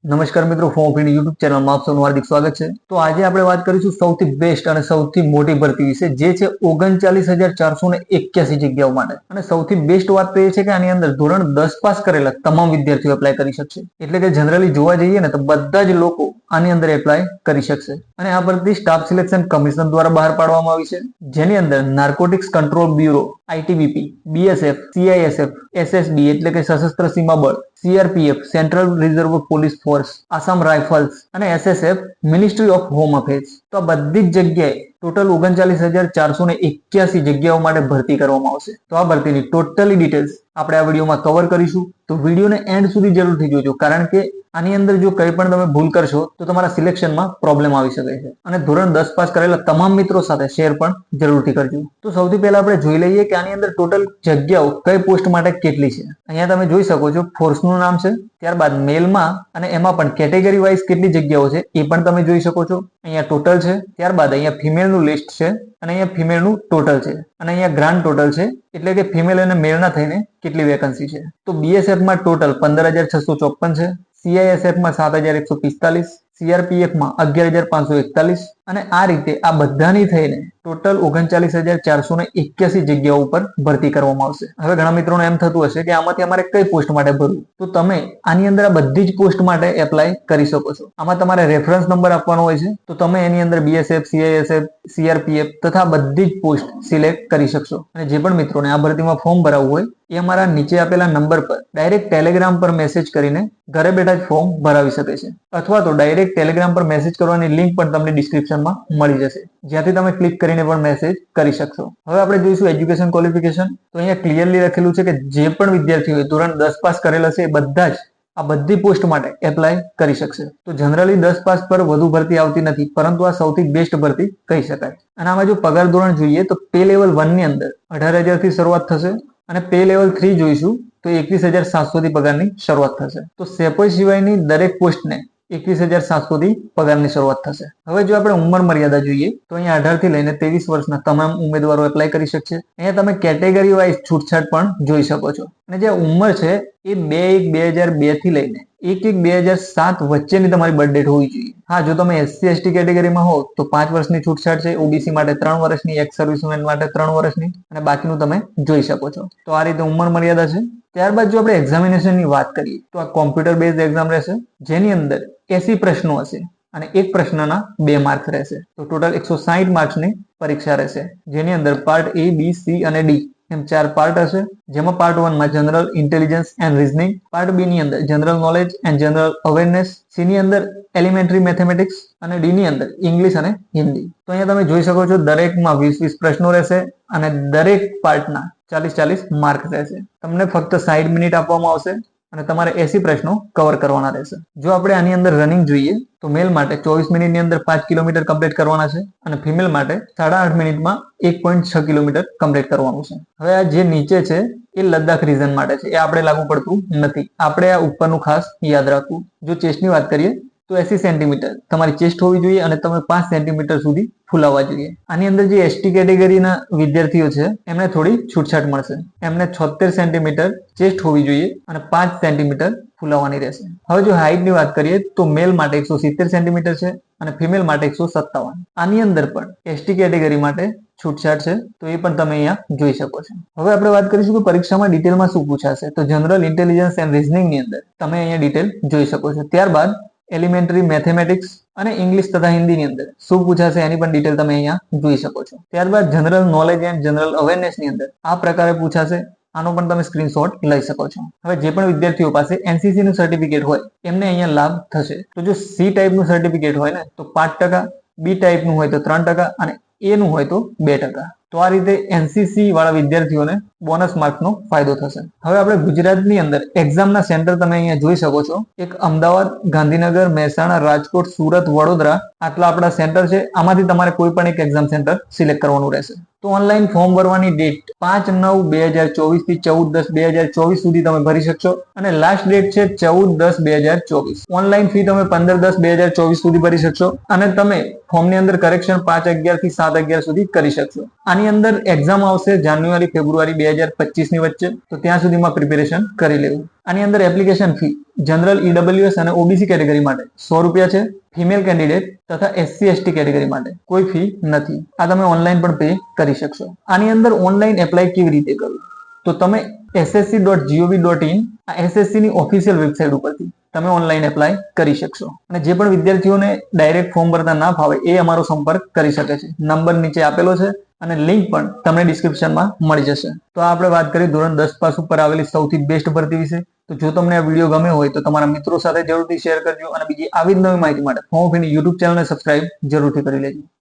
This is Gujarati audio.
નમસ્કાર મિત્રો, ફોર્મ ઓફ ઇન્ડિયા યુટ્યુબ ચેનલમાં આપ સૌનું હાર્દિક સ્વાગત છે। તો આજે આપણે વાત કરીશું સૌથી બેસ્ટ અને સૌથી મોટી ભરતી વિશે, જે છે 39,481 જગ્યાઓ માટે। અને સૌથી બેસ્ટ વાત તો એ છે કે આની અંદર ધોરણ 10 પાસ કરેલા તમામ વિદ્યાર્થીઓ એપ્લાય કરી શકશે। એટલે કે જનરલી જોવા જઈએ ને તો બધા જ લોકો આની અંદર એપ્લાય કરી શકશે। અને આ ભરતી સ્ટાફ સિલેક્શન કમિશન દ્વારા બહાર પાડવામાં આવી છે, જેની અંદર narcotics control bureau, ITBP, BSF, CISF, SSB એટલે કે સશસ્ત્ર સીમા બળ, CRPF central reserve police force, Assam rifles અને એસએસએફ મિનિસ્ટ્રી ઓફ હોમ અફેર્સ, તો આ બધી જ જગ્યાએ ટોટલ 39,481 જગ્યાઓ માટે ભરતી કરવામાં આવશે। તો આ ભરતીની ટોટલી ડિટેલ્સ આપણે આ વિડીયોમાં કવર કરીશું, તો વિડીયોને એન્ડ સુધી જરૂરથી જોજો, કારણ કે આની અંદર જો કંઈ પણ તમે ભૂલ કરશો તો તમારા સિલેક્શનમાં પ્રોબ્લેમ આવી શકે છે। અને ધોરણ 10 પાસ કરેલા તમામ મિત્રો સાથે શેર પણ જરૂરથી કરજો। તો સૌથી પહેલા આપણે જોઈ લઈએ કે આની અંદર ટોટલ જગ્યાઓ કઈ પોસ્ટ માટે કેટલી છે। અહીંયા તમે જોઈ શકો છો ફોર્સનું નામ છે, ત્યારબાદ મેલમાં અને એમાં પણ કેટેગરી વાઇઝ કેટલી જગ્યાઓ છે એ પણ તમે જોઈ શકો છો। અહીંયા ટોટલ છે, ત્યારબાદ અહીંયા ફિમેલનું લિસ્ટ છે, અને અહીંયા ફિમેલનું ટોટલ છે, અને અહીંયા ગ્રાન્ડ ટોટલ છે, એટલે કે ફિમેલ અને મેલના થઈને કેટલી વેકન્સી છે। તો બીએસએફમાં ટોટલ 15,654 છે, સીઆઈએસએફમાં 7,145, સીઆરપીએફમાં 11,541, અને આ રીતે આ બધાની થઈને ટોટલ 39,481 જગ્યાઓ ઉપર ભરતી કરવામાં આવશે। હવે ઘણા મિત્રોને એમ થતું હશે કે આમાંથી અમારે કઈ પોસ્ટ માટે ભરવું, તો તમે આની અંદર આ બધી જ પોસ્ટ માટે એપ્લાય કરી શકો છો। આમાં તમારે રેફરન્સ નંબર આપવાનો હોય છે, તો તમે એની અંદર બીએસએફ, સીઆઈએસએફ, સીઆરપીએફ તથા બધી જ પોસ્ટ સિલેક્ટ કરી શકશો। અને જે પણ મિત્રોને આ ભરતીમાં ફોર્મ ભરાવવું હોય એ અમારા નીચે આપેલા નંબર પર ડાયરેક્ટ ટેલિગ્રામ પર મેસેજ કરીને ઘરે બેઠા જ ફોર્મ ભરાવી શકે છે, અથવા તો ડાયરેક્ટ ટેલિગ્રામ પર મેસેજ કરવાની લિંક પણ તમને ડિસ્ક્રિપ્શનમાં મળી જશે, જ્યાંથી તમે ક્લિક કરીને પણ મેસેજ કરી શકશો। હવે આપણે જોઈશું એજ્યુકેશન ક્વોલિફિકેશન। તો અહીંયા ક્લિયરલી લખેલું છે કે જે પણ વિદ્યાર્થીઓએ ધોરણ 10 પાસ કરેલા છે એ બધા જ આ બધી પોસ્ટ માટે એપ્લાય કરી શકશે। તો જનરલી 10 પાસ પર વધુ ભરતી આવતી નથી, પરંતુ આ સૌથી બેસ્ટ ભરતી કહી શકાય। અને આમાં જો પગાર ધોરણ જોઈએ તો પે લેવલ 1 ની અંદર 18,000 થી શરૂઆત થશે, અને પે લેવલ 3 જોઈશું તો 21,700 થી પગારની શરૂઆત થશે। તો સેપોઈ સિવાયની દરેક પોસ્ટને 21,700 થી પગારની શરૂઆત થશે। હવે જો આપણે ઉંમર મર્યાદા જોઈએ તો અહીંયા 18 થી લઈને 23 વર્ષના તમામ ઉમેદવારો એપ્લાય કરી શકશે। અહીંયા તમે કેટેગરી વાઇઝ છૂટછાટ પણ જોઈ શકો છો, અને જે ઉંમર છે એ 2/1/2002 થી લઈને 1/1/2007 વચ્ચેની તમારી બર્થ ડેટ હોવી જોઈએ। હા, જો તમે એસસી એસટી કેટેગરીમાં હો તો 5 વર્ષની છૂટછાટ છે, ઓબીસી માટે 3 વર્ષની, એક્સ સર્વિસમેન માટે 3 વર્ષની, અને બાકીનું તમે જોઈ શકો છો। તો આ રીતે ઉંમર મર્યાદા છે। ત્યારબાદ જો આપણે એક્ઝામિનેશનની વાત કરીએ તો આ કોમ્પ્યુટર બેઝડ એક્ઝામ રહેશે, જેની અંદર 80 પ્રશ્નો હશે અને એક પ્રશ્નના 2 માર્ક રહેશે। તો ટોટલ 160 માર્ક્સની પરીક્ષા રહેશે, જેની અંદર પાર્ટ એ, બી, સી અને ડી એમ 4 પાર્ટ હશે, જેમાં પાર્ટ 1 માં general intelligence and reasoning, part B ની અંદર general knowledge and general awareness, C ની અંદર એલિમેન્ટરી મેથેમેટિક્સ, અને ડી ની અંદર ઇંગ્લિશ અને હિન્દી। તો અહીંયા તમે જોઈ શકો છો દરેકમાં 20-20 પ્રશ્નો રહેશે, અને દરેક પાર્ટના 40-40 માર્ક રહેશે। તમને ફક્ત 60 મિનિટ આપવામાં આવશે, અને તમારે 80 પ્રશ્નો કવર કરવાના રહેશે। જો આપણે આની અંદર રનિંગ જોઈએ તો મેલ માટે 24 મિનિટની અંદર 5 કિલોમીટર કમ્પ્લીટ કરવાના છે, અને ફિમેલ માટે 8.5 મિનિટમાં 1.6 કિલોમીટર કમ્પ્લીટ કરવાનું છે। હવે આ જે નીચે છે એ લદ્દાખ રીજન માટે છે, એ આપણે લાગુ પડતું નથી, આપણે આ ઉપરનું ખાસ યાદ રાખવું। જો ચેસ્ટની વાત કરીએ તો 80 સેન્ટીમીટર તમારી ચેસ્ટ હોવી જોઈએ, અને તમે 5 સેન્ટીમીટર સુધી ફૂલાવવા જોઈએ। આની અંદર જે એસટી કેટેગરીના વિદ્યાર્થીઓ છે એમને થોડી છૂટછાટ મળશે, એમને 76 સેન્ટીમીટર ચેસ્ટ હોવી જોઈએ અને 5 સેન્ટીમીટર ફૂલાવવાની રહેશે। હવે જો હાઇટની વાત કરીએ તો મેલ માટે 170 સેન્ટીમીટર છે, અને ફિમેલ માટે 157। આની અંદર પણ એસટી કેટેગરી માટે છૂટછાટ છે, તો એ પણ તમે અહીંયા જોઈ શકો છો। હવે આપણે વાત કરીશું કે પરીક્ષામાં ડિટેલમાં શું પૂછાશે, તો જનરલ ઇન્ટેલિજન્સ એન્ડ રીઝનિંગ ની અંદર તમે અહીંયા ડિટેલ જોઈ શકો છો। ત્યારબાદ એલિમેન્ટરી મેથેમેટિક્સ અને ઇંગ્લિશ તથા હિન્દી ની અંદર શું પૂછાશે એની પણ ડિટેલ તમે અહીંયા જોઈ શકો છો। ત્યારબાદ general knowledge and general awareness ની અંદર આ પ્રકારે પૂછાશે, આનો પણ તમે સ્ક્રીનશોટ લઈ શકો છો। હવે જે પણ વિદ્યાર્થીઓ પાસે એનસીસી નું સર્ટિફિકેટ હોય એમને અહીંયા લાભ થશે। તો જો સી ટાઈપનું સર્ટિફિકેટ હોય ને તો 5%, બી ટાઈપનું હોય તો 3%, અને એ નું હોય તો 2%। તો આ રીતે એનસીસી વાળા વિદ્યાર્થીઓને બોનસ માર્કનો ફાયદો થશે। હવે આપણે ગુજરાતની અંદર એક્ઝામના સેન્ટર તમે અહીંયા જોઈ શકો છો, એક અમદાવાદ, ગાંધીનગર, મહેસાણા, રાજકોટ, સુરત, વડોદરા, આટલા આપણા સેન્ટર છે। આમાંથી તમારે કોઈ પણ એક એક્ઝામ સેન્ટર સિલેક્ટ કરવાનું રહેશે। તો ઓનલાઈન ફોર્મ ભરવાની ડેટ 5/9/2024 થી 14/10/2024 સુધી તમે ભરી શકશો, અને લાસ્ટ ડેટ છે 14/10/2024। ઓનલાઈન ફી તમે 15/10/2024 સુધી ભરી શકશો, અને તમે ફોર્મની અંદર કરેક્શન 5/11 થી 7/11 સુધી કરી શકશો। આની આની અંદર એક્ઝામ આવશે જાન્યુઆરી ફેબ્રુઆરી 2025 ની વચ્ચે, તો ત્યાં સુધીમાં પ્રિપેરેશન કરી લેવું. આની અંદર એપ્લિકેશન ફી જનરલ, ઈડબ્લ્યુએસ અને ઓબીસી કેટેગરી માટે 100 રૂપિયા છે. ફિમેલ કેન્ડિડેટ તથા એસસી એસટી કેટેગરી માટે કોઈ ફી નથી. આ તમે ઓનલાઈન પણ પે કરી શકશો. આની અંદર ઓનલાઈન એપ્લાય કેવી રીતે કરવું, તો તમે ssc.gov.in આ એસએસસી ની ઓફિશિયલ વેબસાઇટ ઉપરથી તમે ઓનલાઈન એપ્લાય કરી શકશો. અને જે પણ વિદ્યાર્થીઓને ડાયરેક્ટ ફોર્મ ભરતા ના ફાવે એ અમારો સંપર્ક કરી શકે છે. નંબર નીચે આપેલો છે અને લિંક પણ તમને ડિસ્ક્રિપ્શનમાં મળી જશે. તો આપણે વાત કરી ધોરણ 10 પાસ ઉપર આવેલી સૌથી બેસ્ટ ભરતી વિશે. તો જો તમને આ વિડીયો ગમ્યો હોય તો તમારા મિત્રો સાથે જરૂરથી શેર કરજો અને બીજી આવી જ નવી માહિતી માટે ફોર્મ ઓફ યુટ્યુબ ચેનલને સબસ્ક્રાઇબ જરૂરથી કરી લેજો.